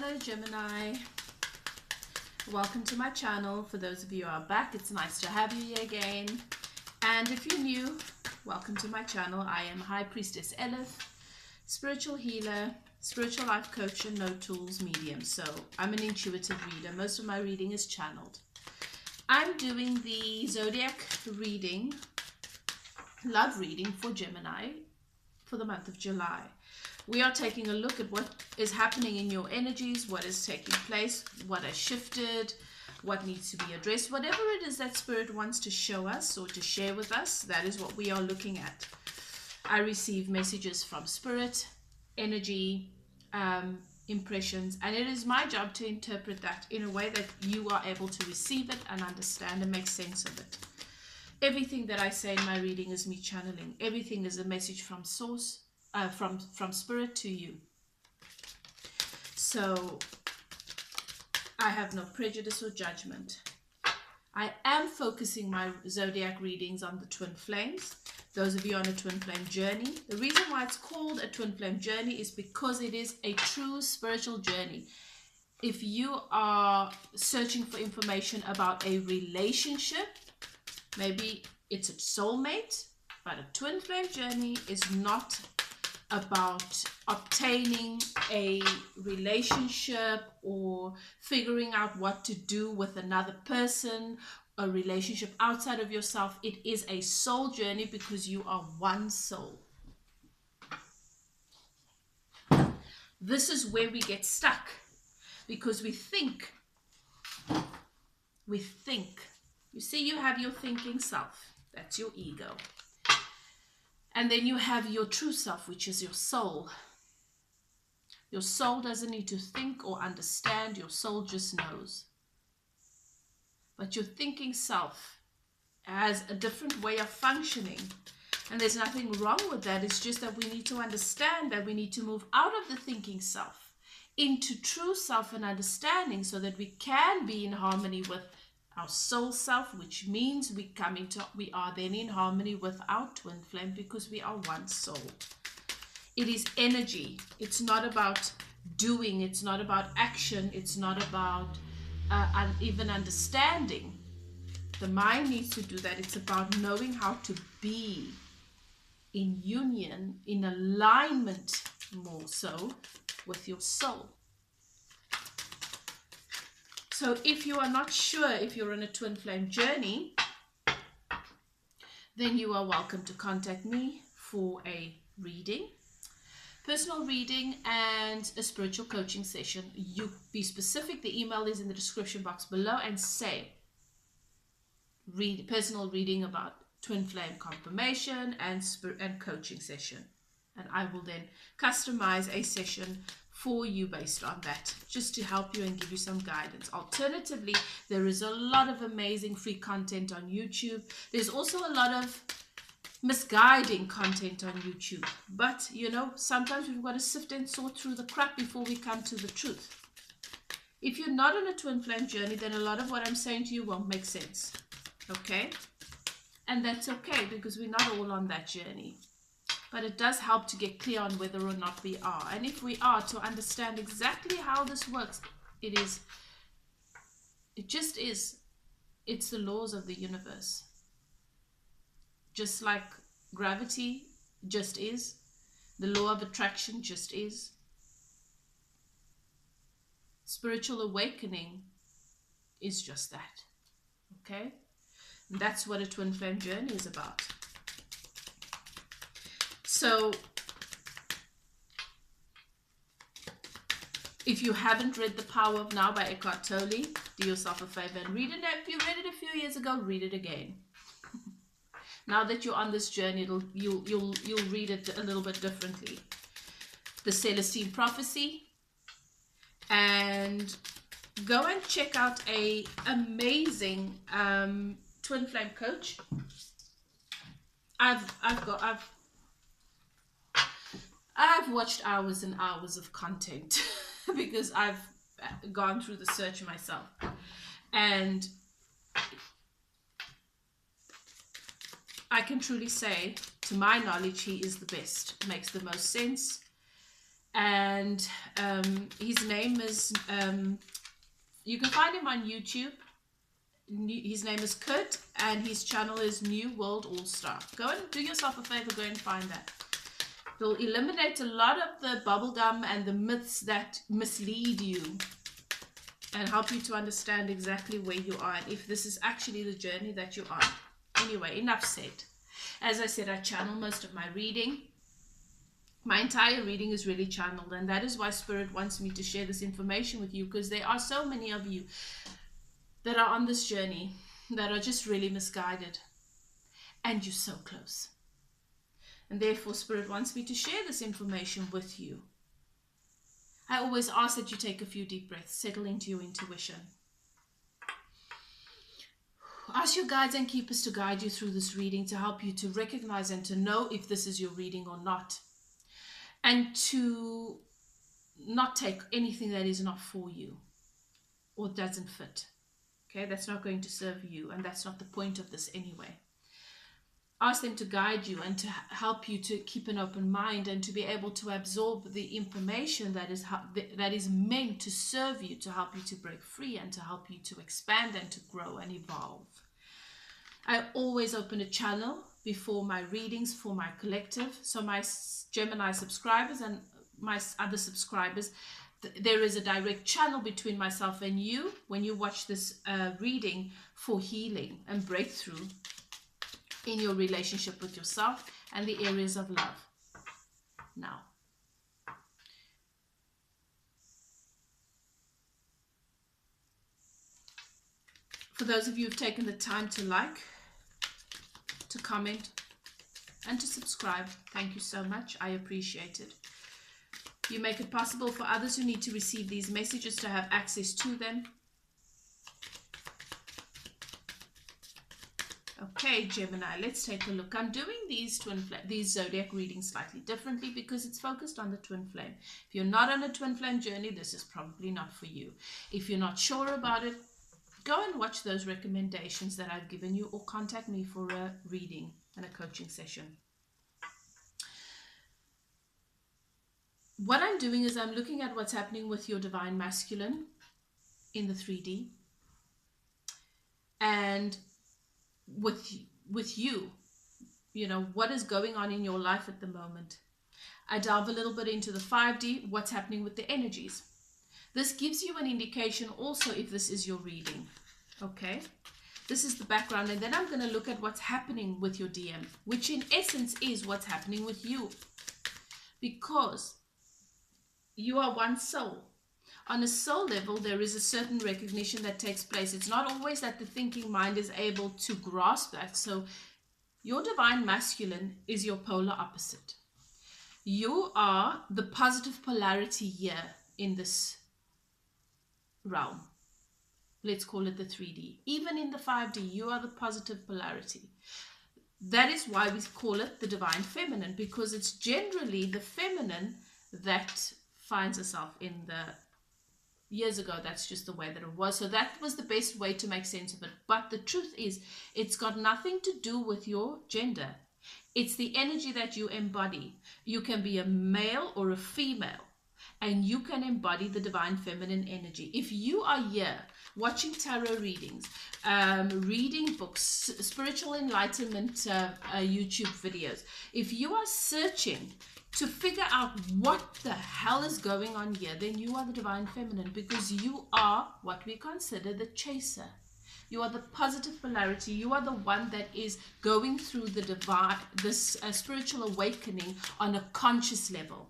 Hello Gemini, welcome to my channel. For those of you who are back, it's nice to have you here again. And if you're new, welcome to my channel. I am High Priestess Elif, spiritual healer, spiritual life coach and no tools medium. So I'm an intuitive reader. Most of my reading is channeled. I'm doing the zodiac reading, love reading for Gemini for the month of July. We are taking a look at what is happening in your energies, what is taking place, what has shifted, what needs to be addressed. Whatever it is that Spirit wants to show us or to share with us, that is what we are looking at. I receive messages from Spirit, energy, impressions, and it is my job to interpret that in a way that you are able to receive it and understand and make sense of it. Everything that I say in my reading is me channeling. Everything is a message from Source. From Spirit to you. So I have no prejudice or judgment. I am focusing my zodiac readings on the twin flames. Those of you on a twin flame journey. The reason why it's called a twin flame journey is because it is a true spiritual journey. If you are searching for information about a relationship, maybe it's a soulmate, but a twin flame journey is not about obtaining a relationship or figuring out what to do with another person, a relationship outside of yourself. It is a soul journey because you are one soul. This is where we get stuck because we think. You see, you have your thinking self. That's your ego. And then you have your true self, which is your soul. Your soul doesn't need to think or understand. Your soul just knows. But your thinking self has a different way of functioning. And there's nothing wrong with that. It's just that we need to understand that we need to move out of the thinking self into true self and understanding so that we can be in harmony with our soul self, which means we are then in harmony with our twin flame because we are one soul. It is energy. It's not about doing. It's not about action. It's not about even understanding. The mind needs to do that. It's about knowing how to be in union, in alignment more so with your soul. So if you are not sure if you're on a twin flame journey, then you are welcome to contact me for a reading, personal reading, and a spiritual coaching session. You be specific. The email is in the description box below, and say personal reading about twin flame confirmation and coaching session. And I will then customize a session for you based on that, just to help you and give you some guidance. Alternatively, there is a lot of amazing free content on YouTube. There's also a lot of misguiding content on YouTube. But, you know, sometimes we've got to sift and sort through the crap before we come to the truth. If you're not on a twin flame journey, then a lot of what I'm saying to you won't make sense. Okay? And that's okay, because we're not all on that journey. But it does help to get clear on whether or not we are. And if we are, to understand exactly how this works. It's the laws of the universe. Just like gravity just is. The law of attraction just is. Spiritual awakening is just that. Okay? And that's what a twin flame journey is about. So, if you haven't read The Power of Now by Eckhart Tolle, do yourself a favor and read it. If you read it a few years ago, read it again. Now that you're on this journey, you'll read it a little bit differently. The Celestine Prophecy, and go and check out a amazing twin flame coach. I've watched hours and hours of content because I've gone through the search myself. And I can truly say, to my knowledge, he is the best. Makes the most sense. And his name is, you can find him on YouTube. His name is Kurt, and his channel is New World All-Star. Go and do yourself a favor, go and find that. He'll eliminate a lot of the bubblegum and the myths that mislead you, and help you to understand exactly where you are and if this is actually the journey that you are. Anyway, enough said. As I said, I channel most of my reading. My entire reading is really channeled, and that is why Spirit wants me to share this information with you, because there are so many of you that are on this journey that are just really misguided, and you're so close. And therefore, Spirit wants me to share this information with you. I always ask that you take a few deep breaths, settle into your intuition. Ask your guides and keepers to guide you through this reading, to help you to recognize and to know if this is your reading or not. And to not take anything that is not for you or doesn't fit. Okay, that's not going to serve you, and that's not the point of this anyway. Ask them to guide you and to help you to keep an open mind and to be able to absorb the information that is meant to serve you, to help you to break free and to help you to expand and to grow and evolve. I always open a channel before my readings for my collective. So my Gemini subscribers and my other subscribers, there is a direct channel between myself and you when you watch this reading for healing and breakthrough in your relationship with yourself and the areas of love. Now, for those of you who've taken the time to like, to comment, and to subscribe, thank you so much. I appreciate it. You make it possible for others who need to receive these messages to have access to them. Okay, Gemini, let's take a look. I'm doing these zodiac readings slightly differently because it's focused on the twin flame. If you're not on a twin flame journey, this is probably not for you. If you're not sure about it, go and watch those recommendations that I've given you, or contact me for a reading and a coaching session. What I'm doing is I'm looking at what's happening with your divine masculine in the 3D, and with you, you know, what is going on in your life at the moment. I delve a little bit into the 5D, what's happening with the energies. This gives you an indication also if this is your reading. Okay, this is the background, and then I'm going to look at what's happening with your DM, which in essence is what's happening with you, because you are one soul. On a soul level, there is a certain recognition that takes place. It's not always that the thinking mind is able to grasp that. So your divine masculine is your polar opposite. You are the positive polarity here in this realm. Let's call it the 3D. Even in the 5D, you are the positive polarity. That is why we call it the divine feminine, because it's generally the feminine that finds herself in the... Years ago, that's just the way that it was. So that was the best way to make sense of it. But the truth is, it's got nothing to do with your gender. It's the energy that you embody. You can be a male or a female, and you can embody the divine feminine energy. If you are here watching tarot readings, reading books, spiritual enlightenment YouTube videos, if you are searching to figure out what the hell is going on here, then you are the divine feminine, because you are what we consider the chaser. You are the positive polarity. You are the one that is going through the divine, this spiritual awakening on a conscious level.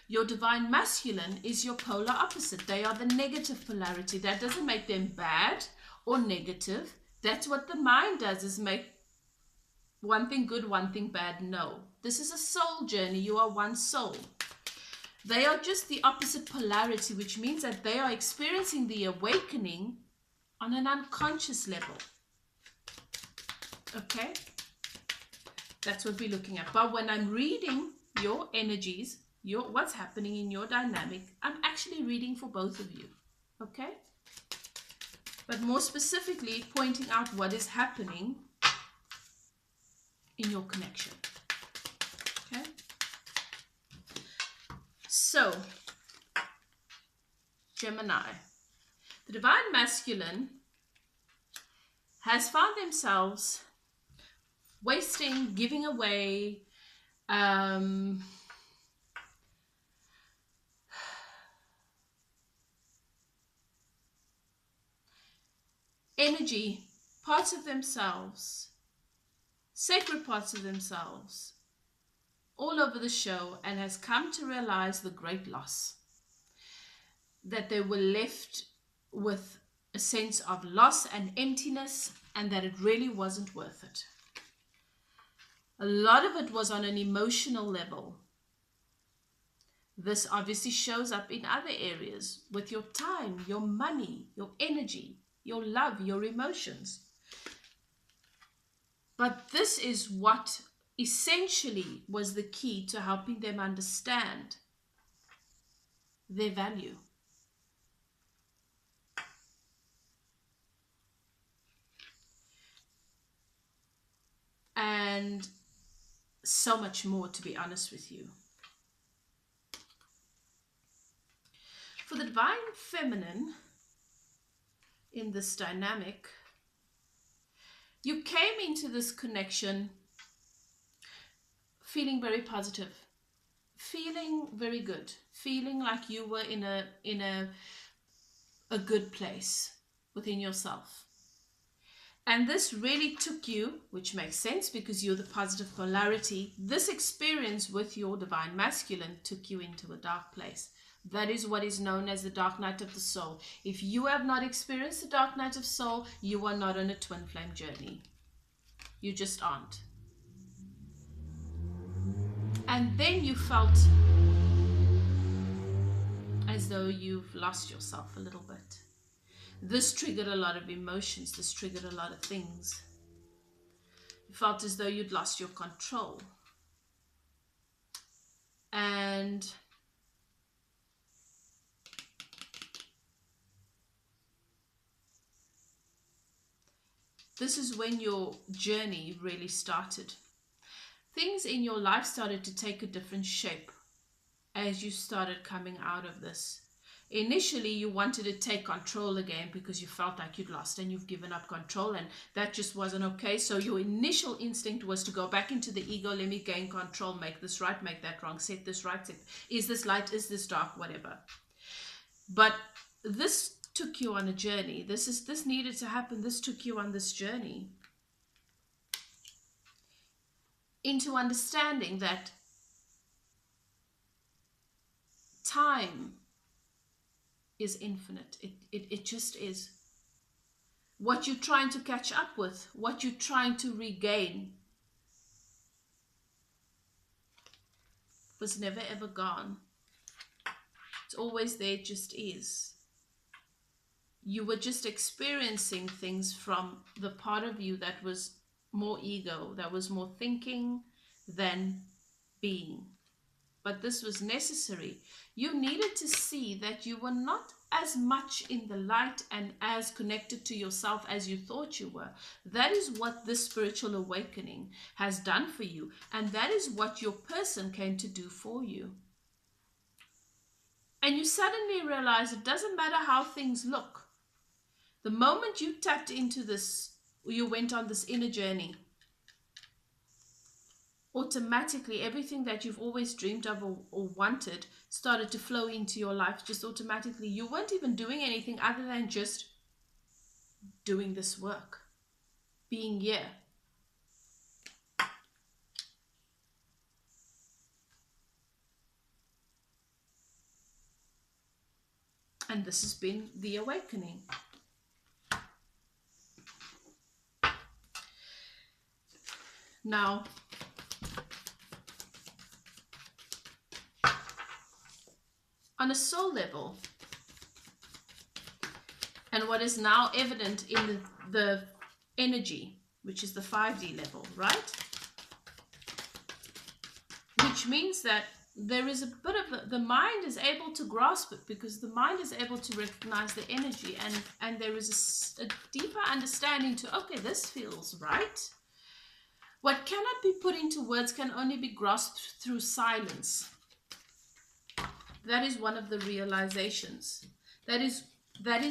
Your divine masculine is your polar opposite. They are the negative polarity. That doesn't make them bad or negative. That's what the mind does, is make one thing good, one thing bad. No. This is a soul journey. You are one soul. They are just the opposite polarity, which means that they are experiencing the awakening on an unconscious level. Okay? That's what we're looking at. But when I'm reading your energies, what's happening in your dynamic, I'm actually reading for both of you. Okay? But more specifically, pointing out what is happening in your connection. Okay? So, Gemini, the divine masculine has found themselves wasting, giving away, energy, parts of themselves, sacred parts of themselves, all over the show, and has come to realize the great loss, that they were left with a sense of loss and emptiness, and that it really wasn't worth it. A lot of it was on an emotional level. This obviously shows up in other areas with your time, your money, your energy, your love, your emotions. But this is what essentially was the key to helping them understand their value. And so much more, to be honest with you. For the divine feminine in this dynamic, you came into this connection feeling very positive, feeling very good, feeling like you were in a good place within yourself. And this really took you, which makes sense because you're the positive polarity, this experience with your divine masculine took you into a dark place. That is what is known as the dark night of the soul. If you have not experienced the dark night of soul, you are not on a twin flame journey. You just aren't. And then you felt as though you've lost yourself a little bit. This triggered a lot of emotions. This triggered a lot of things. You felt as though you'd lost your control. And this is when your journey really started. Things in your life started to take a different shape as you started coming out of this. Initially, you wanted to take control again because you felt like you'd lost and you've given up control, and that just wasn't okay. So your initial instinct was to go back into the ego. Let me gain control, make this right, make that wrong, set this right, is this light, is this dark, whatever. But this took you on a journey. This needed to happen. This took you on this journey into understanding that time is infinite. It just is. What you're trying to catch up with, what you're trying to regain, was never ever gone. It's always there, it just is. You were just experiencing things from the part of you that was more ego, that was more thinking than being. But this was necessary. You needed to see that you were not as much in the light and as connected to yourself as you thought you were. That is what this spiritual awakening has done for you. And that is what your person came to do for you. And you suddenly realize it doesn't matter how things look. The moment you tapped into this, you went on this inner journey, automatically everything that you've always dreamed of or wanted started to flow into your life just automatically. You weren't even doing anything other than just doing this work, being here. And this has been the awakening. Now, on a soul level, and what is now evident in the energy, which is the 5D level, right? Which means that there is a bit of the mind is able to grasp it, because the mind is able to recognize the energy, and there is a deeper understanding to, okay, this feels right. What cannot be put into words can only be grasped through silence. That is one of the realizations. That is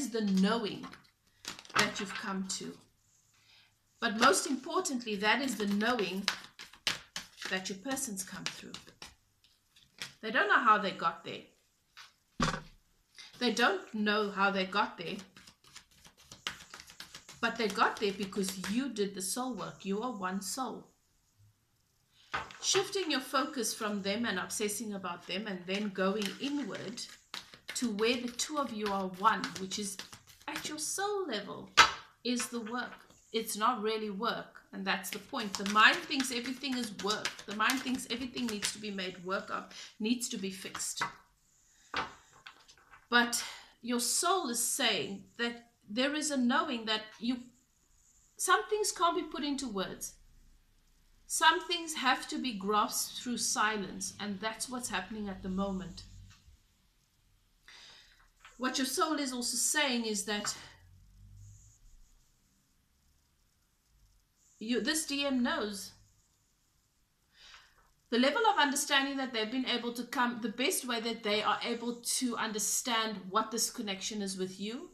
the knowing that you've come to. But most importantly, that is the knowing that your person's come through. They don't know how they got there. They don't know how they got there. But they got there because you did the soul work. You are one soul. Shifting your focus from them and obsessing about them and then going inward to where the two of you are one, which is at your soul level, is the work. It's not really work, and that's the point. The mind thinks everything is work. The mind thinks everything needs to be made work of, needs to be fixed. But your soul is saying that there is a knowing that some things can't be put into words. Some things have to be grasped through silence, and that's what's happening at the moment. What your soul is also saying is that this DM knows the level of understanding that they've been able to come, the best way that they are able to understand what this connection is with you,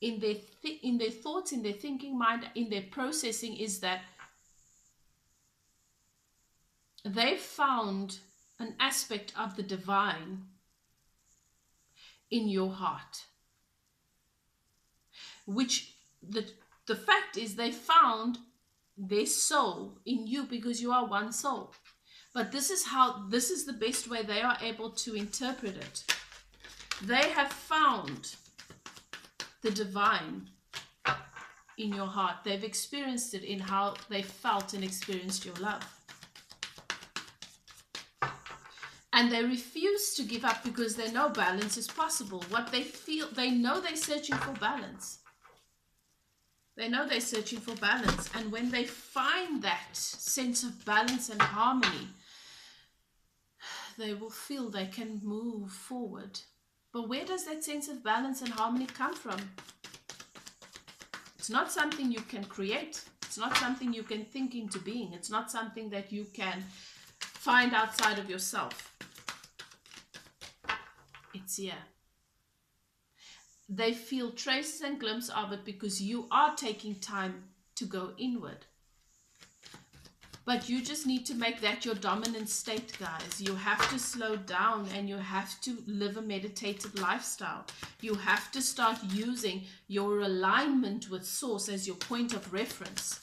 in their thoughts, in their thinking mind, in their processing, is that they found an aspect of the divine in your heart, which the fact is they found their soul in you because you are one soul. But this is the best way they are able to interpret it. They have found the divine in your heart. They've experienced it in how they felt and experienced your love. And they refuse to give up because they know balance is possible. What they feel, they know they're searching for balance. They know they're searching for balance. And when they find that sense of balance and harmony, they will feel they can move forward. But where does that sense of balance and harmony come from? It's not something you can create. It's not something you can think into being. It's not something that you can find outside of yourself. It's here. They feel traces and glimpses of it because you are taking time to go inward. But you just need to make that your dominant state, guys. You have to slow down and you have to live a meditative lifestyle. You have to start using your alignment with Source as your point of reference.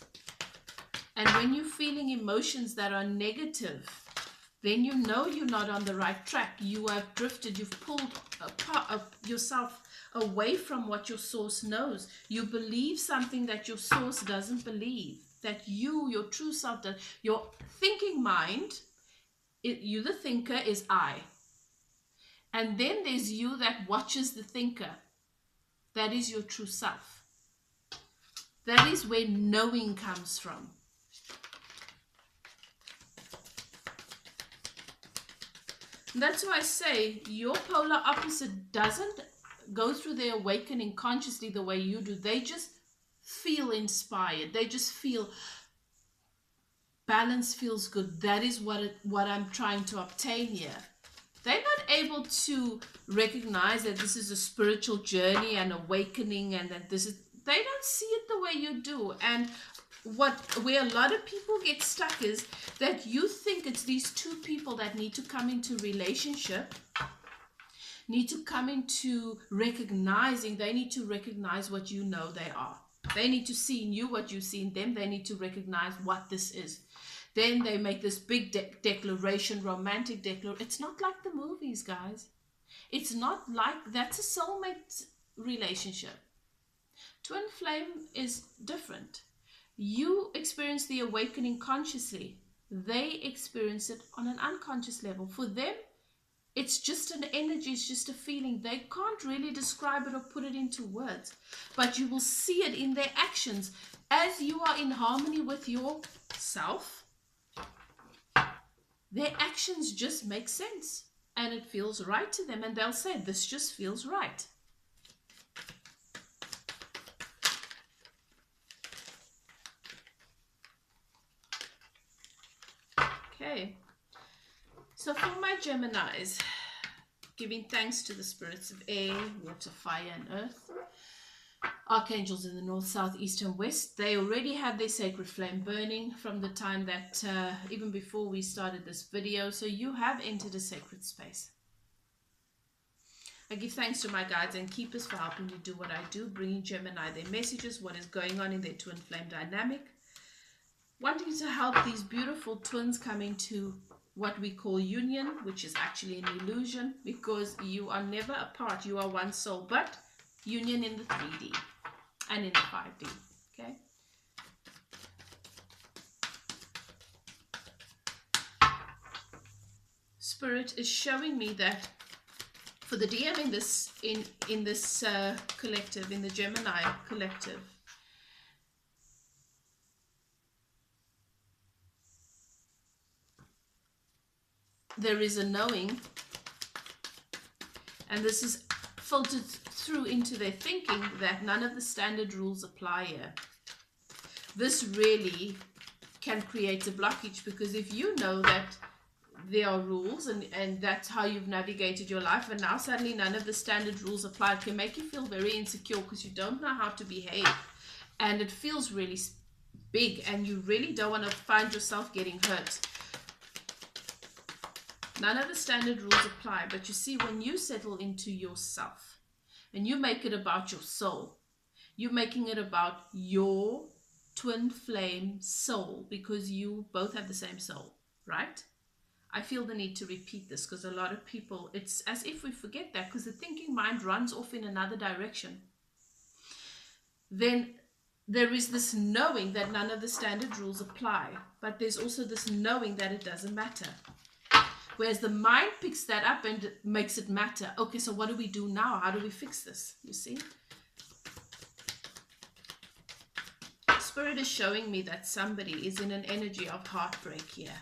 And when you're feeling emotions that are negative, then you know you're not on the right track. You have drifted. You've pulled yourself away from what your Source knows. You believe something that your Source doesn't believe. That your true self does. Your thinking mind, you the thinker, is I. And then there's you that watches the thinker. That is your true self. That is where knowing comes from. And that's why I say your polar opposite doesn't go through their awakening consciously the way you do. They just feel inspired. They just feel balance feels good. That is what I'm trying to obtain here. They're not able to recognize that this is a spiritual journey and awakening, and that this is, they don't see it the way you do. And where a lot of people get stuck is that you think it's these two people that need to come into relationship, need to come into recognizing, they need to recognize what you know they are. They need to see in you what you see in them. They need to recognize what this is. Then they make this big declaration, romantic declaration. It's not like the movies, guys. It's not like, that's a soulmate relationship. Twin flame is different. You experience the awakening consciously. They experience it on an unconscious level. For them, it's just an energy, it's just a feeling. They can't really describe it or put it into words. But you will see it in their actions. As you are in harmony with yourself, their actions just make sense. And it feels right to them. And they'll say, this just feels right. Okay. So for my Geminis, giving thanks to the spirits of air, water, fire, and earth. Archangels in the north, south, east, and west. They already had their sacred flame burning from the time that, even before we started this video. So you have entered a sacred space. I give thanks to my guides and keepers for helping me do what I do, bringing Gemini their messages, what is going on in their twin flame dynamic, wanting to help these beautiful twins come into what we call union, which is actually an illusion, because you are never apart. You are one soul, but union in the 3D and in the 5D. Okay. Spirit is showing me that for the DM in this collective, in the Gemini collective, there is a knowing, and this is filtered through into their thinking, that none of the standard rules apply here. This really can create a blockage, because if you know that there are rules and that's how you've navigated your life, and now suddenly none of the standard rules apply, it can make you feel very insecure because you don't know how to behave, and it feels really big, and you really don't want to find yourself getting hurt. None of the standard rules apply, but you see, when you settle into yourself and you make it about your soul, you're making it about your twin flame soul, because you both have the same soul, right? I feel the need to repeat this because a lot of people, it's as if we forget that, because the thinking mind runs off in another direction. Then there is this knowing that none of the standard rules apply, but there's also this knowing that it doesn't matter. Whereas the mind picks that up and makes it matter. Okay, so what do we do now? How do we fix this? You see? Spirit is showing me that somebody is in an energy of heartbreak here.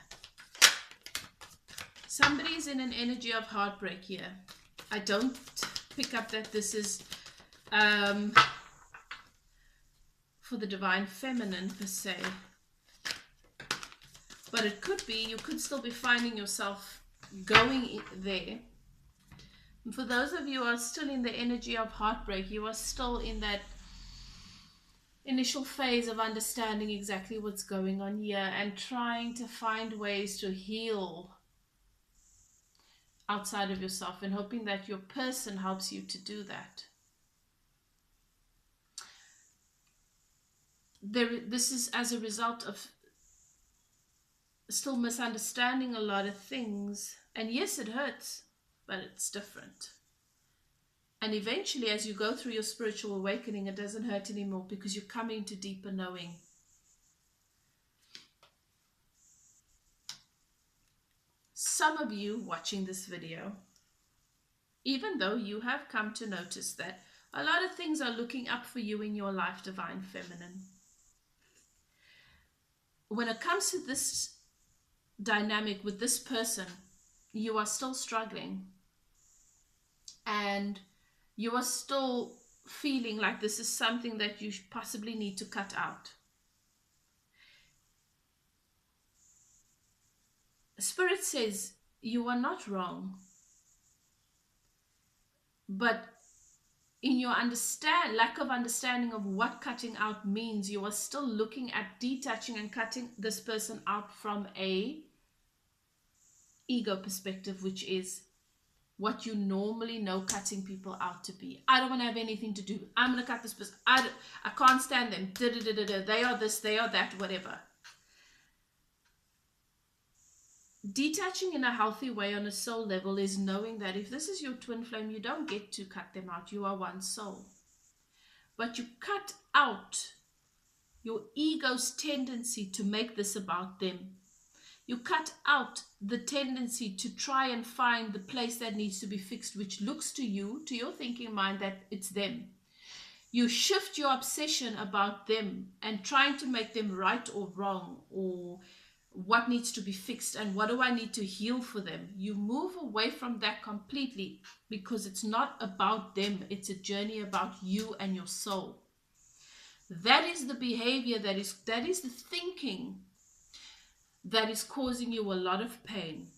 Somebody is in an energy of heartbreak here. I don't pick up that this is for the divine feminine per se. But it could be, you could still be finding yourself going there. And for those of you who are still in the energy of heartbreak, you are still in that initial phase of understanding exactly what's going on here and trying to find ways to heal outside of yourself, and hoping that your person helps you to do that. This is as a result of still misunderstanding a lot of things, and yes, it hurts, but it's different. And eventually, as you go through your spiritual awakening, it doesn't hurt anymore, because you're coming to deeper knowing. Some of you watching this video, even though you have come to notice that a lot of things are looking up for you in your life, divine feminine, when it comes to this dynamic with this person, you are still struggling, and you are still feeling like this is something that you possibly need to cut out. Spirit says you are not wrong, but in your lack of understanding of what cutting out means, you are still looking at detaching and cutting this person out from a ego perspective, which is what you normally know cutting people out to be. I don't want to have anything to do. I'm going to cut this person. I can't stand them. They are this, they are that, whatever. Detaching in a healthy way on a soul level is knowing that if this is your twin flame, you don't get to cut them out. You are one soul. But you cut out your ego's tendency to make this about them. You cut out the tendency to try and find the place that needs to be fixed, which looks to you, to your thinking mind, that it's them. You shift your obsession about them and trying to make them right or wrong, or what needs to be fixed and what do I need to heal for them. You move away from that completely, because it's not about them. It's a journey about you and your soul. That is the behavior, that is the thinking that is causing you a lot of pain.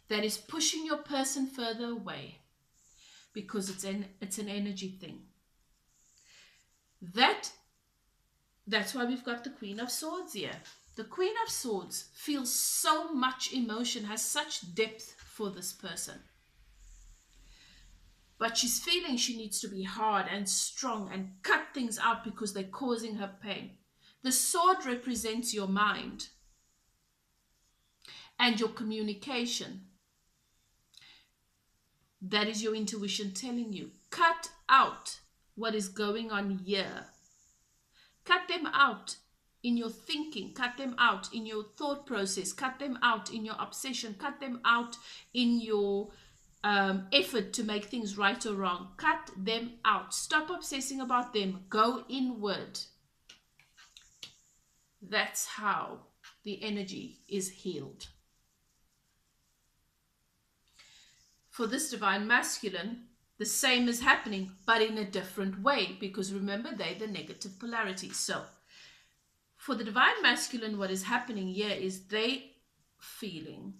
that is pushing your person further away, because it's an energy thing. That's why we've got the Queen of Swords here. The Queen of Swords feels so much emotion, has such depth for this person. But she's feeling she needs to be hard and strong and cut things out because they're causing her pain. The sword represents your mind and your communication. That is your intuition telling you, cut out what is going on here. Cut them out in your thinking, cut them out in your thought process, cut them out in your obsession, cut them out in your effort to make things right or wrong. Cut them out. Stop obsessing about them. Go inward. That's how the energy is healed. For this divine masculine, the same is happening, but in a different way, because remember, they're the negative polarity. So for the divine masculine, what is happening here is they feeling.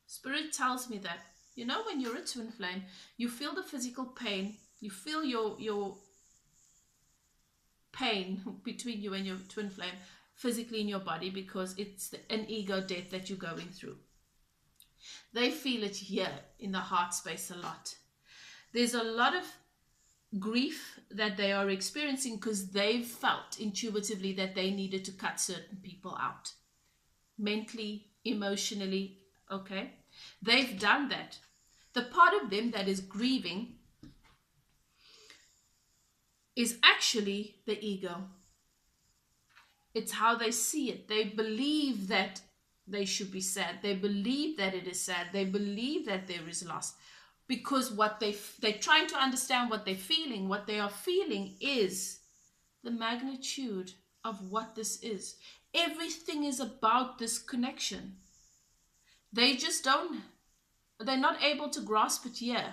Spirit tells me that, you know, when you're a twin flame, you feel the physical pain, you feel your pain between you and your twin flame physically in your body, because it's an ego death that you're going through. They feel it here in the heart space a lot. There's a lot of grief that they are experiencing because they've felt intuitively that they needed to cut certain people out. Mentally, emotionally, okay? They've done that. The part of them that is grieving is actually the ego. It's how they see it. They believe that they should be sad. They believe that it is sad. They believe that there is loss. Because what they're trying to understand what they're feeling. What they are feeling is the magnitude of what this is. Everything is about this connection. They just they're not able to grasp it yet.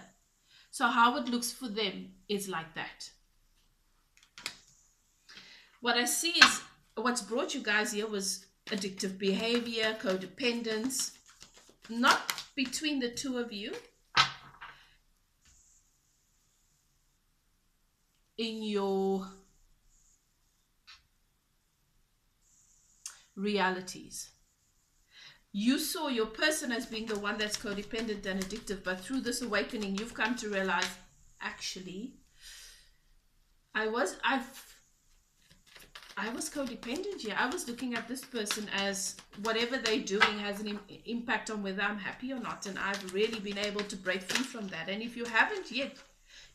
So how it looks for them is like that. What I see is, what's brought you guys here was addictive behavior, codependence, not between the two of you, in your realities. You saw your person as being the one that's codependent and addictive, but through this awakening, you've come to realize, actually, I was codependent here. I was looking at this person as whatever they're doing has an impact on whether I'm happy or not, and I've really been able to break free from that. And if you haven't yet,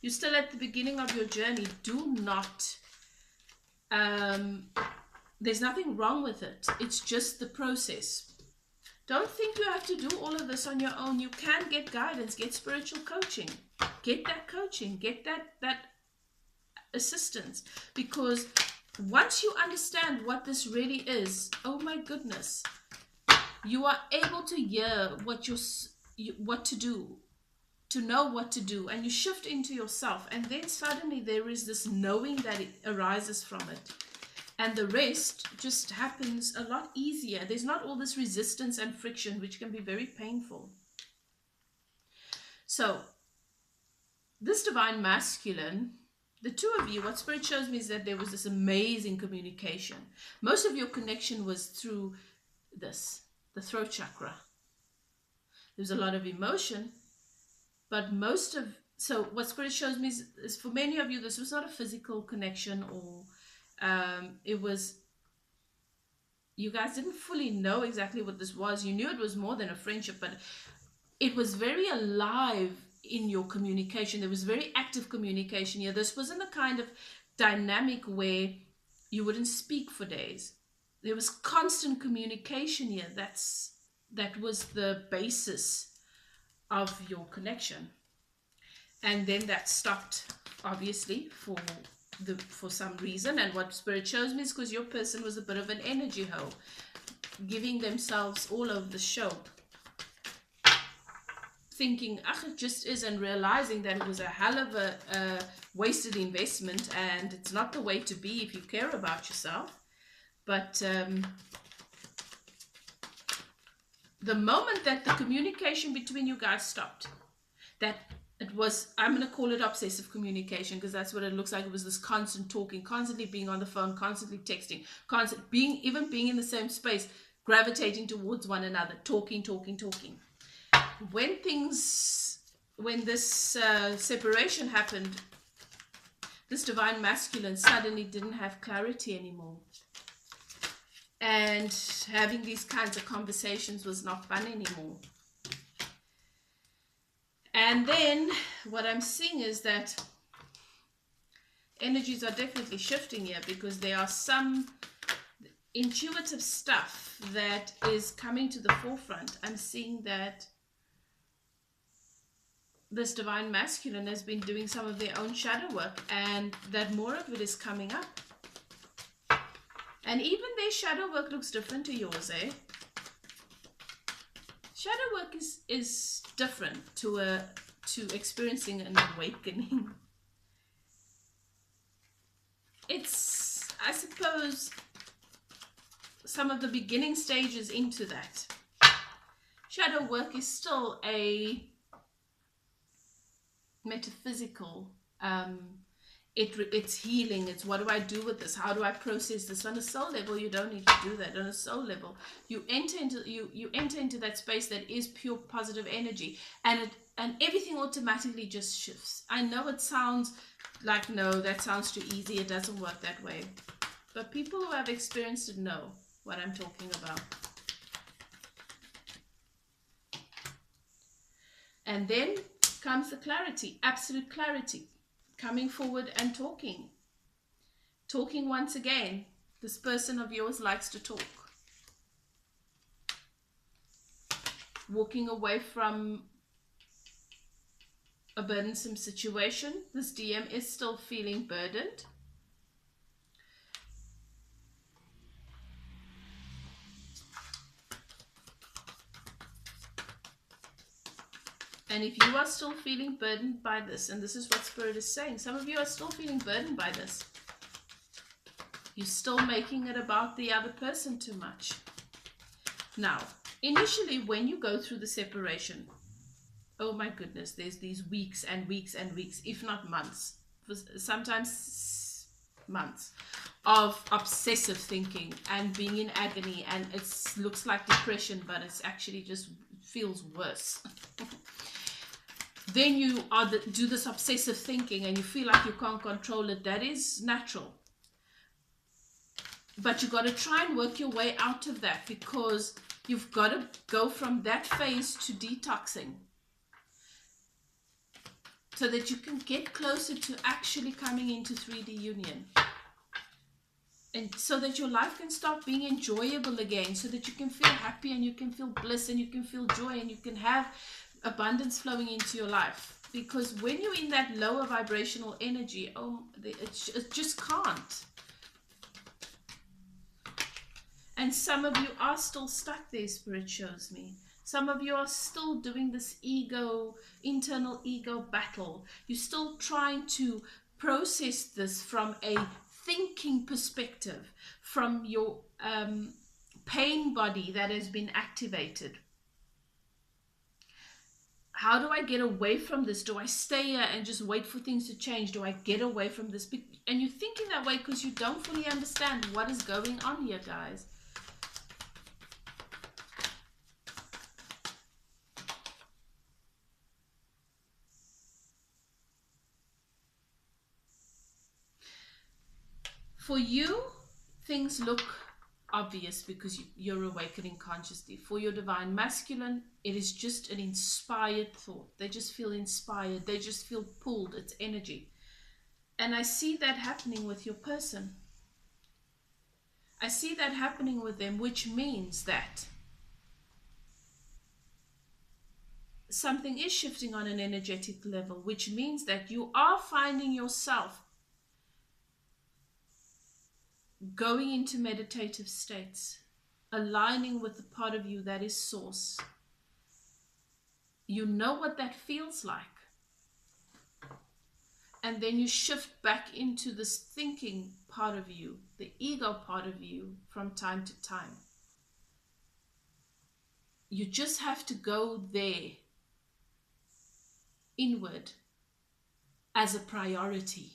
you're still at the beginning of your journey. Do not, there's nothing wrong with it. It's just the process. Don't think you have to do all of this on your own. You can get guidance, get spiritual coaching, get that coaching, get that assistance, because once you understand what this really is, oh my goodness, you are able to hear what to do, to know what to do, and you shift into yourself, and then suddenly there is this knowing that it arises from it, and the rest just happens a lot easier. There's not all this resistance and friction, which can be very painful. So this divine masculine, the two of you, what Spirit shows me is that there was this amazing communication. Most of your connection was through this, the throat chakra. There was a lot of emotion, but so what Spirit shows me is for many of you, this was not a physical connection, or it was, you guys didn't fully know exactly what this was. You knew it was more than a friendship, but it was very alive in your communication. There was very active communication here. This wasn't the kind of dynamic where you wouldn't speak for days. There was constant communication here. That was the basis of your connection. And then that stopped, obviously, for some reason. And what Spirit shows me is because your person was a bit of an energy hole, giving themselves all over the show, thinking, it just is, and realizing that it was a hell of a wasted investment, and it's not the way to be if you care about yourself. But the moment that the communication between you guys stopped, that it was, I'm going to call it obsessive communication, because that's what it looks like. It was this constant talking, constantly being on the phone, constantly texting, constant even being in the same space, gravitating towards one another, talking. When this separation happened, this divine masculine suddenly didn't have clarity anymore. And having these kinds of conversations was not fun anymore. And then what I'm seeing is that energies are definitely shifting here, because there are some intuitive stuff that is coming to the forefront. I'm seeing that this divine masculine has been doing some of their own shadow work, and that more of it is coming up. And even their shadow work looks different to yours, eh? Shadow work is different to experiencing an awakening. It's, I suppose, some of the beginning stages into that. Shadow work is still a metaphysical, it's healing. It's, what do I do with this? How do I process this? On a soul level, you don't need to do that. On a soul level, you enter into that space that is pure positive energy, and everything automatically just shifts. I know it sounds like, no, that sounds too easy. It doesn't work that way. But people who have experienced it know what I'm talking about. And then comes the clarity, absolute clarity. Coming forward and talking once again. This person of yours likes to talk. Walking away from a burdensome situation. This DM is still feeling burdened. And if you are still feeling burdened by this, and this is what Spirit is saying, some of you are still feeling burdened by this. You're still making it about the other person too much. Now, initially, when you go through the separation, oh my goodness, there's these weeks and weeks and weeks, if not months, sometimes months, of obsessive thinking and being in agony, and it looks like depression, but it's actually just feels worse. Then you do this obsessive thinking and you feel like you can't control it. That is natural. But you've got to try and work your way out of that, because you've got to go from that phase to detoxing, so that you can get closer to actually coming into 3D union. And so that your life can start being enjoyable again, so that you can feel happy and you can feel bliss and you can feel joy and you can have abundance flowing into your life. Because when you're in that lower vibrational energy, it just can't. And some of you are still stuck there, Spirit shows me. Some of you are still doing this internal ego battle. You're still trying to process this from a thinking perspective, from your pain body that has been activated. How do I get away from this? Do I stay here and just wait for things to change? Do I get away from this? And you're thinking that way because you don't fully understand what is going on here, guys. For you, things look obvious because you're awakening consciously. For your divine masculine, it is just an inspired thought. They just feel inspired. They just feel pulled. It's energy. And I see that happening with your person. I see that happening with them, which means that something is shifting on an energetic level, which means that you are finding yourself going into meditative states, aligning with the part of you that is source. You know what that feels like. And then you shift back into this thinking part of you, the ego part of you, from time to time. you just have to go there, inward, as a priority.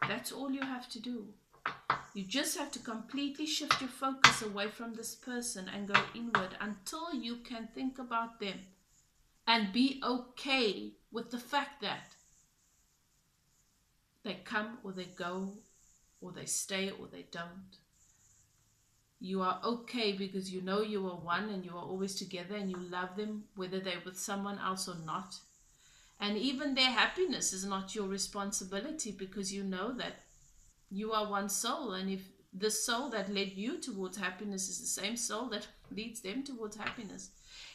That's all you have to do. You just have to completely shift your focus away from this person and go inward until you can think about them and be okay with the fact that they come or they go, or they stay or they don't. You are okay because you know you are one and you are always together and you love them, whether they're with someone else or not. And even their happiness is not your responsibility, because you know that you are one soul. And if the soul that led you towards happiness is the same soul that leads them towards happiness,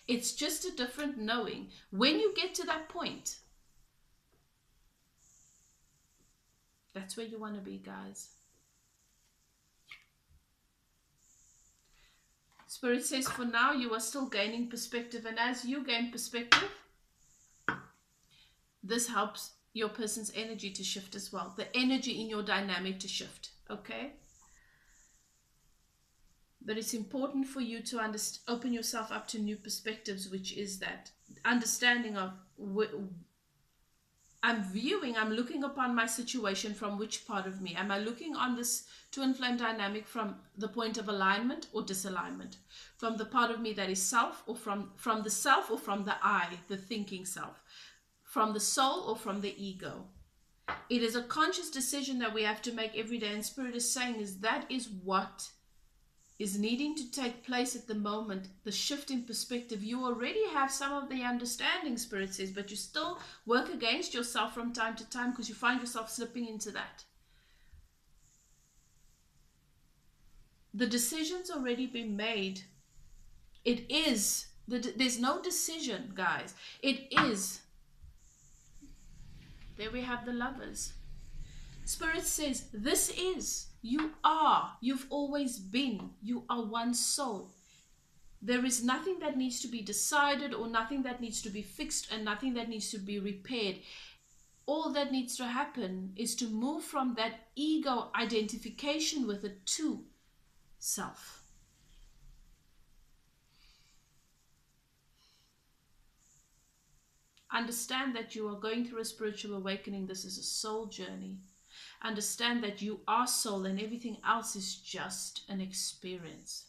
it's just a different knowing. When you get to that point, that's where you want to be, guys. Spirit says for now you are still gaining perspective, and as you gain perspective, this helps your person's energy to shift as well. The energy in your dynamic to shift, okay? But it's important for you to open yourself up to new perspectives, which is that understanding of I'm looking upon my situation from which part of me? Am I looking on this twin flame dynamic from the point of alignment or disalignment? From the part of me that is self, or from the self, or from the I, the thinking self? From the soul or from the ego? It is a conscious decision that we have to make every day, and Spirit is saying that is what is needing to take place at the moment, the shift in perspective. You already have some of the understanding, Spirit says, but you still work against yourself from time to time because you find yourself slipping into that. The decision's already been made. It is. There's no decision, guys. It is. There we have the Lovers. Spirit says, this is, you are, you've always been, you are one soul. There is nothing that needs to be decided, or nothing that needs to be fixed, and nothing that needs to be repaired. All that needs to happen is to move from that ego identification with it to self. Understand that you are going through a spiritual awakening. This is a soul journey. Understand that you are soul and everything else is just an experience.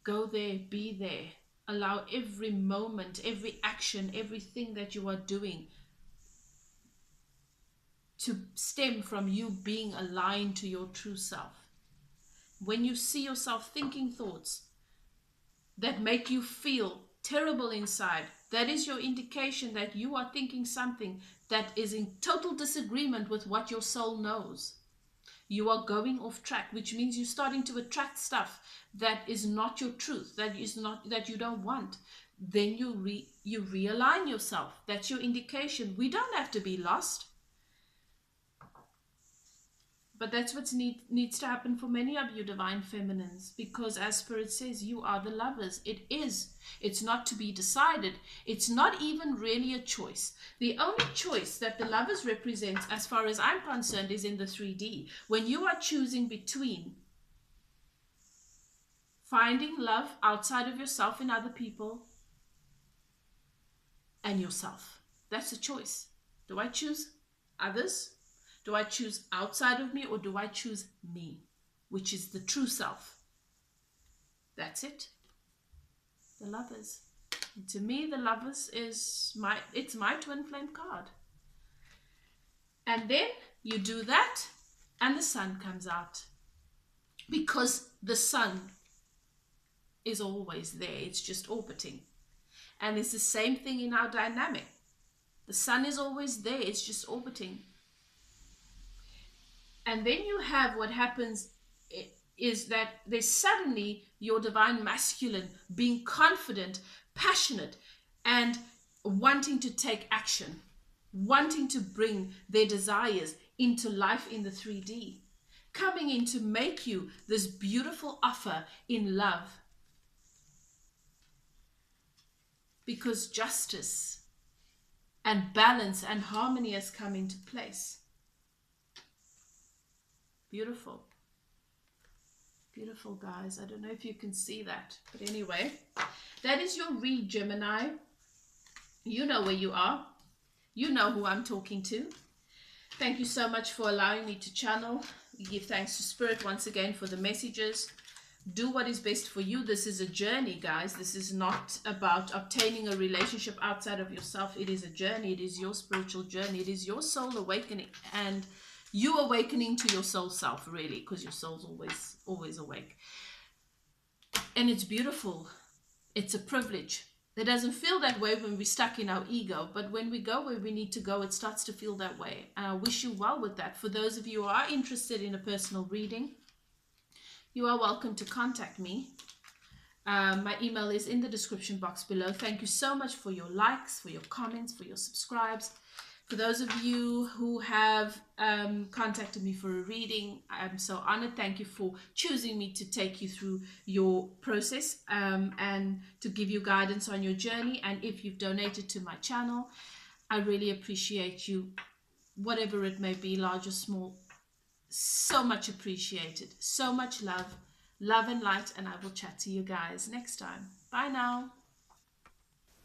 Go there, be there. Allow every moment, every action, everything that you are doing to stem from you being aligned to your true self. When you see yourself thinking thoughts that make you feel terrible inside, that is your indication that you are thinking something that is in total disagreement with what your soul knows. You are going off track, which means you're starting to attract stuff that is not your truth, that you don't want. Then you realign yourself. That's your indication. We don't have to be lost. But that's what needs to happen for many of you divine feminines, because as Spirit says, you are the Lovers. It is. It's not to be decided. It's not even really a choice. The only choice that the Lovers represents, as far as I'm concerned, is in the 3D. When you are choosing between finding love outside of yourself in other people and yourself. That's a choice. Do I choose others? Do I choose outside of me, or do I choose me, which is the true self? That's it. The Lovers. And to me, the Lovers is my twin flame card. And then you do that and the Sun comes out. Because the Sun is always there. It's just orbiting. And it's the same thing in our dynamic. The Sun is always there. It's just orbiting. And then you have what happens is that there's suddenly your divine masculine being confident, passionate, and wanting to take action, wanting to bring their desires into life in the 3D, coming in to make you this beautiful offer in love. Because justice and balance and harmony has come into place. Beautiful. Beautiful, guys. I don't know if you can see that. But anyway, that is your read, Gemini. You know where you are. You know who I'm talking to. Thank you so much for allowing me to channel. We give thanks to Spirit once again for the messages. Do what is best for you. This is a journey, guys. This is not about obtaining a relationship outside of yourself. It is a journey. It is your spiritual journey. It is your soul awakening, and you awakening to your soul self, really, because your soul's always awake. And it's beautiful. It's a privilege. It doesn't feel that way when we're stuck in our ego, but when we go where we need to go, it starts to feel that way. And I wish you well with that. For those of you who are interested in a personal reading, you are welcome to contact me. My email is in the description box below. Thank you so much for your likes, for your comments, for your subscribes. For those of you who have contacted me for a reading, I'm so honored. Thank you for choosing me to take you through your process and to give you guidance on your journey. And if you've donated to my channel, I really appreciate you, whatever it may be, large or small. So much appreciated. So much love and light. And I will chat to you guys next time. Bye now.